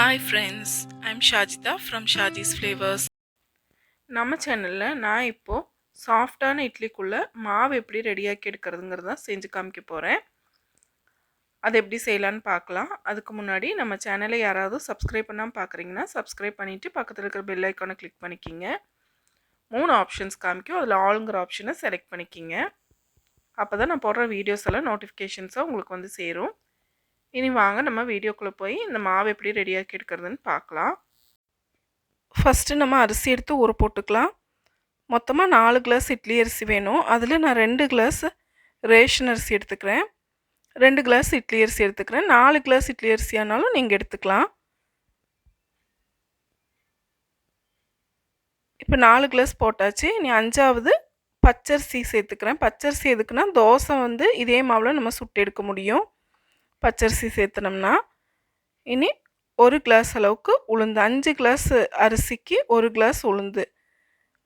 Hi friends, I'm Shajita from Shaji's Flavours. நம்ம சேனலில் நான் இப்போது சாஃப்டான இட்லிக்குள்ள மாவு எப்படி ரெடியாக்கி எடுக்கிறதுங்கிறத செஞ்சு காமிக்க போகிறேன். அது எப்படி செய்யலான்னு பார்க்கலாம். அதுக்கு முன்னாடி நம்ம சேனலை யாராவது சப்ஸ்கிரைப் பண்ணாமல் பார்க்குறீங்கன்னா சப்ஸ்கிரைப் பண்ணிவிட்டு பக்கத்தில் இருக்கிற பெல் ஐக்கானை கிளிக் பண்ணிக்கிங்க. 3 ஆப்ஷன்ஸ் காமிக்கும், அதில் ஆளுங்கிற ஆப்ஷனை செலக்ட் பண்ணிக்கிங்க. அப்போ தான் நான் போடுற வீடியோஸ் எல்லாம் நோட்டிஃபிகேஷன்ஸாக உங்களுக்கு வந்து சேரும். இனி வாங்க நம்ம வீடியோக்குள்ளே போய் இந்த மாவு எப்படி ரெடியாக்கி எடுக்கிறதுன்னு பார்க்கலாம். ஃபஸ்ட்டு நம்ம அரிசி எடுத்து ஊற போட்டுக்கலாம். மொத்தமாக 4 கிளாஸ் இட்லி அரிசி வேணும். அதில் நான் 2 கிளாஸ் ரேஷன் அரிசி எடுத்துக்கிறேன், 2 கிளாஸ் இட்லி அரிசி எடுத்துக்கிறேன். 4 கிளாஸ் இட்லி அரிசி ஆனாலும் நீங்கள் எடுத்துக்கலாம். இப்போ 4 கிளாஸ் போட்டாச்சு. இனி 5வது பச்சரிசி சேர்த்துக்கிறேன். பச்சரிசி எதுக்குன்னா தோசை வந்து இதே மாவில் நம்ம சுட்டு எடுக்க முடியும் பச்சரிசி சேர்த்துனோம்னா. இனி 1 கிளாஸ் அளவுக்கு உளுந்து, 5 கிளாஸ் அரிசிக்கு 1 கிளாஸ் உளுந்து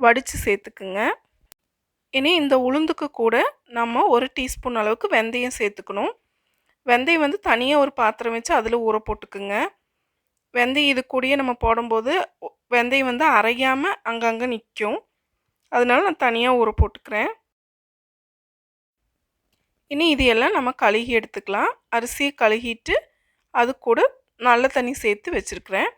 வடித்து சேர்த்துக்குங்க. இனி இந்த உளுந்துக்கு கூட நம்ம 1 டீஸ்பூன் அளவுக்கு வெந்தயம் சேர்த்துக்கணும். வெந்தயம் வந்து தனியாக ஒரு பாத்திரம் வச்சு அதில் ஊற போட்டுக்குங்க. வெந்தயம் இது கூடயே நம்ம போடும்போது வெந்தயம் வந்து அரையாமல் அங்கங்கே நிற்கும், அதனால நான் தனியாக ஊற போட்டுக்கிறேன். இனி இது எல்லாம் நம்ம கழுகி எடுத்துக்கலாம். அரிசியை கழுகிட்டு அது கூட நல்ல தண்ணி சேர்த்து வச்சுருக்கிறேன்.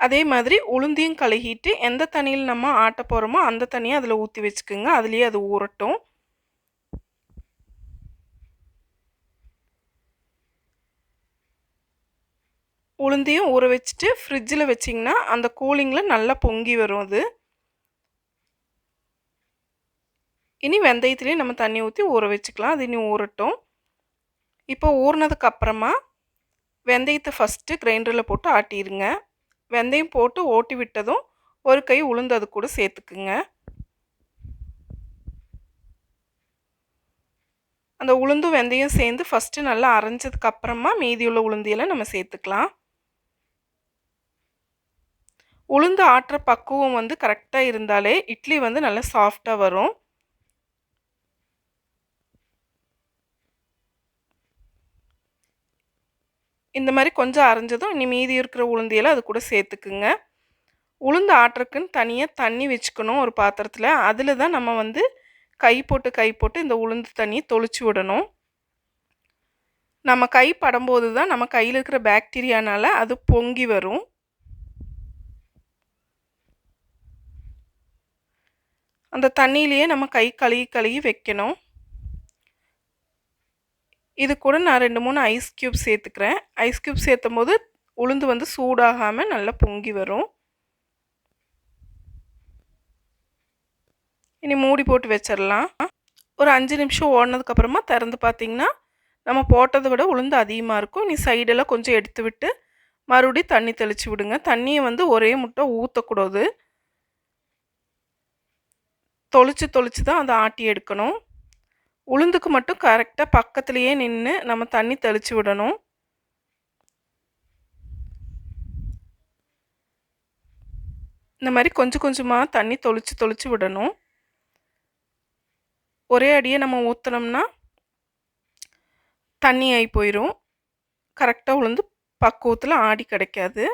அதே மாதிரி உளுந்தையும் கழுகிட்டு எந்த தண்ணியில் நம்ம ஆட்ட போகிறோமோ அந்த தண்ணியை அதில் ஊற்றி வச்சுக்கோங்க. அதுலேயே அது ஊறட்டும். உளுந்தையும் ஊற வச்சுட்டு ஃப்ரிட்ஜில் வச்சிங்கன்னா அந்த கூலிங்கில் நல்லா பொங்கி வரும் அது. இனி வெந்தயத்துலேயும் நம்ம தண்ணி ஊற்றி ஊற வச்சுக்கலாம். அது இனி ஊறட்டும். இப்போ ஊறினதுக்கப்புறமா வெந்தயத்தை ஃபஸ்ட்டு கிரைண்டரில் போட்டு ஆட்டிடுங்க. வெந்தயம் போட்டு ஓட்டி விட்டதும் 1 கை உளுந்து அது கூட சேர்த்துக்குங்க. அந்த உளுந்தும் வெந்தயம் சேர்ந்து ஃபஸ்ட்டு நல்லா அரைஞ்சதுக்கப்புறமா மீதியுள்ள உளுந்தியெல்லாம் நம்ம சேர்த்துக்கலாம். உளுந்து ஆட்டுற பக்குவம் வந்து கரெக்டாக இருந்தாலே இட்லி வந்து நல்லா சாஃப்டாக வரும். இந்த மாதிரி கொஞ்சம் அரைஞ்சதும் இனி மீதி இருக்கிற உளுந்தியெல்லாம் அது கூட சேர்த்துக்குங்க. உளுந்து ஆட்டுறக்குன்னு தனியாக தண்ணி வச்சுக்கணும் ஒரு பாத்திரத்தில். அதில் தான் நம்ம வந்து கை போட்டு இந்த உளுந்து தண்ணியை தொளிச்சு விடணும். நம்ம கை படும்போது தான் நம்ம கையில் இருக்கிற பாக்டீரியானால் அது பொங்கி வரும். அந்த தண்ணியிலேயே நம்ம கை கழுகி வைக்கணும். இது கூட நான் 2-3 ஐஸ் க்யூப் சேர்த்துக்கிறேன். ஐஸ் க்யூப் சேர்த்தும் போது உளுந்து வந்து சூடாகாமல் நல்லா பொங்கி வரும். இனி மூடி போட்டு வச்சிடலாம். ஒரு 5 நிமிஷம் ஓடினதுக்கப்புறமா திறந்து பார்த்திங்கன்னா நம்ம போட்டதை விட உளுந்து அதிகமாக இருக்கும். இனி சைடெல்லாம் கொஞ்சம் எடுத்து விட்டு மறுபடியும் தண்ணி தெளித்து விடுங்க. தண்ணியை வந்து ஒரே முட்டை ஊற்றக்கூடாது, தொளிச்சு தான் அதை ஆட்டி எடுக்கணும். உளுந்துக்கு மட்டும் கரெக்டாக பக்கத்துலேயே நின்று நம்ம தண்ணி தெளித்து விடணும். இந்த மாதிரி கொஞ்சம் கொஞ்சமாக தண்ணி தொளிச்சு விடணும். ஒரே அடியே நம்ம ஊற்றினோம்னா தண்ணி ஆகி போயிடும். கரெக்டாக உளுந்து பக்குவத்தில் ஆடி கிடைக்காது.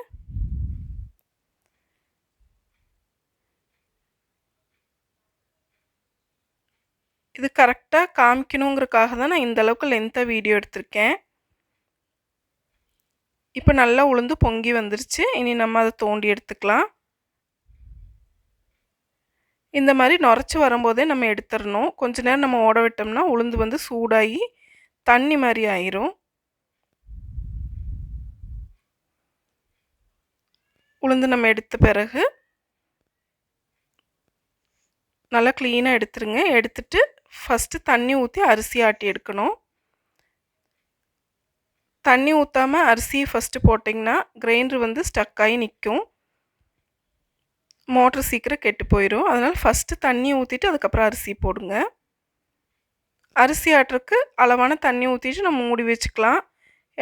இது கரெக்டாக காமிக்கணுங்கிறதுக்காக தான் நான் இந்த அளவுக்கு லென்த்தாக வீடியோ எடுத்திருக்கேன். இப்போ நல்லா உளுந்து பொங்கி வந்துருச்சு. இனி நம்ம அதை தோண்டி எடுத்துக்கலாம். இந்த மாதிரி நுரைச்சி வரும்போதே நம்ம எடுத்துடணும். கொஞ்ச நேரம் நம்ம ஓட விட்டோம்னா உளுந்து வந்து சூடாகி தண்ணி மாதிரி ஆயிரும். உளுந்து நம்ம எடுத்த பிறகு நல்லா க்ளீனாக எடுத்துருங்க. எடுத்துட்டு ஃபஸ்ட்டு தண்ணி ஊற்றி அரிசி ஆட்டி எடுக்கணும். தண்ணி ஊற்றாமல் அரிசியை ஃபஸ்ட்டு போட்டிங்கன்னா கிரைண்டர் வந்து ஸ்டக் ஆகி நிற்கும், மோட்ரு சீக்கிரம் கெட்டு போயிடும். அதனால் ஃபஸ்ட்டு தண்ணி ஊற்றிட்டு அதுக்கப்புறம் அரிசி போடுங்க. அரிசி ஆட்டுறதுக்கு அளவான தண்ணி ஊற்றிட்டு நம்ம மூடி வச்சுக்கலாம்.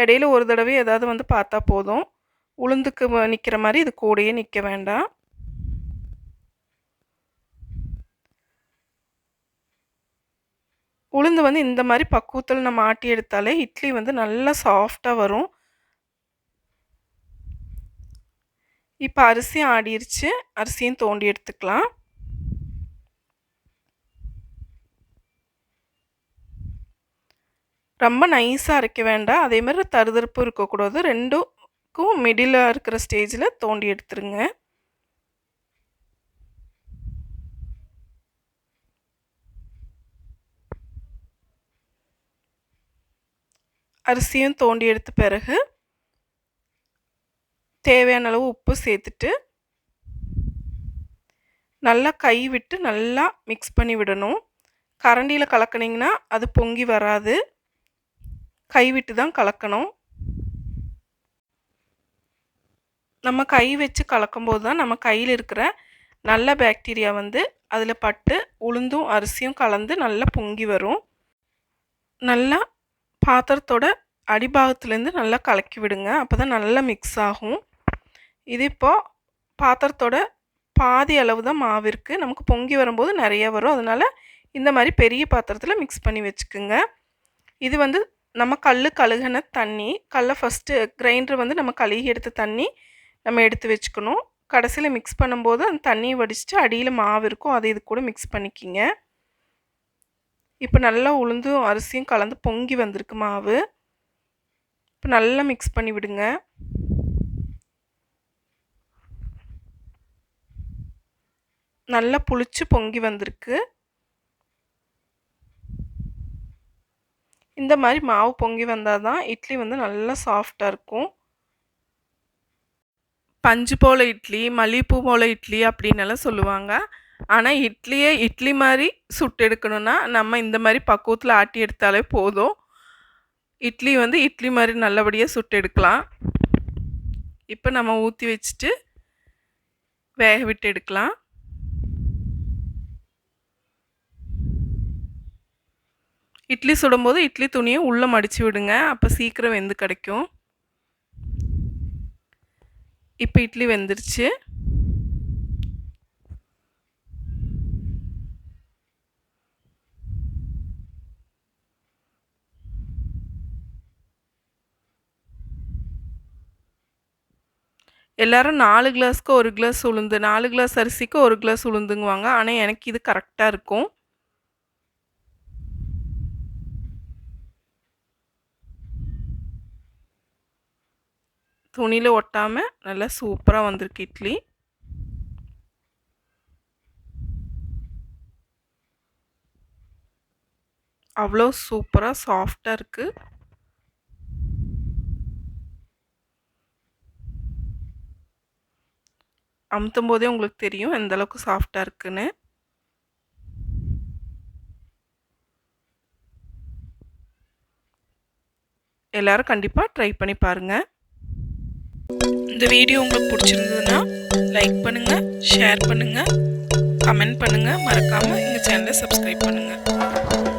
இடையில ஒரு தடவை ஏதாவது வந்து பார்த்தா போதும். உளுந்துக்கு நிற்கிற மாதிரி இது கூடையே நிற்க வேண்டாம். உளுந்து வந்து இந்த மாதிரி பக்குவத்தில் நம்ம ஆட்டி எடுத்தாலே இட்லி வந்து நல்லா சாஃப்டாக வரும். இப்போ அரிசி ஆடிருச்சு. அரிசியும் தோண்டி எடுத்துக்கலாம். ரொம்ப நைஸாக அரைக்க வேண்டாம். அதே மாதிரி தருதருப்பும் இருக்கக்கூடாது. ரெண்டுக்கும் மிடில் இருக்கிற ஸ்டேஜில் தோண்டி எடுத்துருங்க. அரிசியும் தோண்டி எடுத்த பிறகு தேவையான அளவு உப்பு சேர்த்துட்டு நல்லா கை விட்டு நல்லா மிக்ஸ் பண்ணி விடணும். கரண்டியில் கலக்குனிங்கன்னா அது பொங்கி வராது. கை விட்டு தான் கலக்கணும். நம்ம கை வச்சு கலக்கும்போது தான் நம்ம கையில் இருக்கிற நல்ல பாக்டீரியா வந்து அதில் பட்டு உளுந்தும் அரிசியும் கலந்து நல்லா பொங்கி வரும். நல்லா பாத்திரத்தோட அடிபாகத்துலேருந்து நல்லா கலக்கி விடுங்க. அப்போ தான் நல்லா மிக்ஸ் ஆகும். இது இப்போது பாத்திரத்தோட பாதி அளவு தான் மாவு இருக்குது. நமக்கு பொங்கி வரும்போது நிறைய வரும். அதனால் இந்த மாதிரி பெரிய பாத்திரத்தில் மிக்ஸ் பண்ணி வச்சுக்குங்க. இது வந்து நம்ம கழுகின தண்ணி. ஃபஸ்ட்டு கிரைண்டர் வந்து நம்ம கழுகி எடுத்த தண்ணி நம்ம எடுத்து வச்சுக்கணும். கடைசியில் மிக்ஸ் பண்ணும்போது அந்த தண்ணியை வடிச்சிட்டு அடியில் மாவு இருக்கும், அதை இது கூட மிக்ஸ் பண்ணிக்கிங்க. இப்போ நல்லா உளுந்தும் அரிசியும் கலந்து பொங்கி வந்திருக்கு மாவு. இப்போ நல்லா மிக்ஸ் பண்ணி விடுங்க. நல்லா புளிச்சு பொங்கி வந்திருக்கு. இந்த மாதிரி மாவு பொங்கி வந்தால் தான் இட்லி வந்து நல்லா சாஃப்டாக இருக்கும். பஞ்சு போல் இட்லி, மல்லிகைப்பூ போல் இட்லி அப்படின்னெல்லாம் சொல்லுவாங்க. ஆனால் இட்லியே இட்லி மாதிரி சுட்டு எடுக்கணும்னா நம்ம இந்த மாதிரி பக்குவத்தில் ஆட்டி எடுத்தாலே போதும். இட்லி வந்து இட்லி மாதிரி நல்லபடியாக சுட்டு எடுக்கலாம். இப்போ நம்ம ஊற்றி வச்சுட்டு வேக விட்டு எடுக்கலாம். இட்லி சுடும்போது இட்லி துணியை உள்ளே மடித்து விடுங்க. அப்போ சீக்கிரம் வெந்து கிடைக்கும். இப்போ இட்லி வெந்துருச்சு. எல்லாரும் 4 கிளாஸ்க்கு 1 கிளாஸ் உளுந்து, 4 கிளாஸ் அரிசிக்கு 1 கிளாஸ் உளுந்துங்குவாங்க. ஆனால் எனக்கு இது கரெக்டாக இருக்கும். துணியில் ஒட்டாமல் நல்லா சூப்பராக வந்திருக்கு இட்லி. அவ்வளோ சூப்பராக சாஃப்டாக இருக்குது. அமுத்தும் போதே உங்களுக்கு தெரியும் எந்த அளவுக்கு சாஃப்டாக இருக்குன்னு. எல்லாரும் கண்டிப்பாக ட்ரை பண்ணி பாருங்கள். இந்த வீடியோ உங்களுக்கு பிடிச்சிருந்ததுன்னா லைக் பண்ணுங்கள், ஷேர் பண்ணுங்கள், கமெண்ட் பண்ணுங்கள். மறக்காமல் எங்கள் சேனலை சப்ஸ்கிரைப் பண்ணுங்கள்.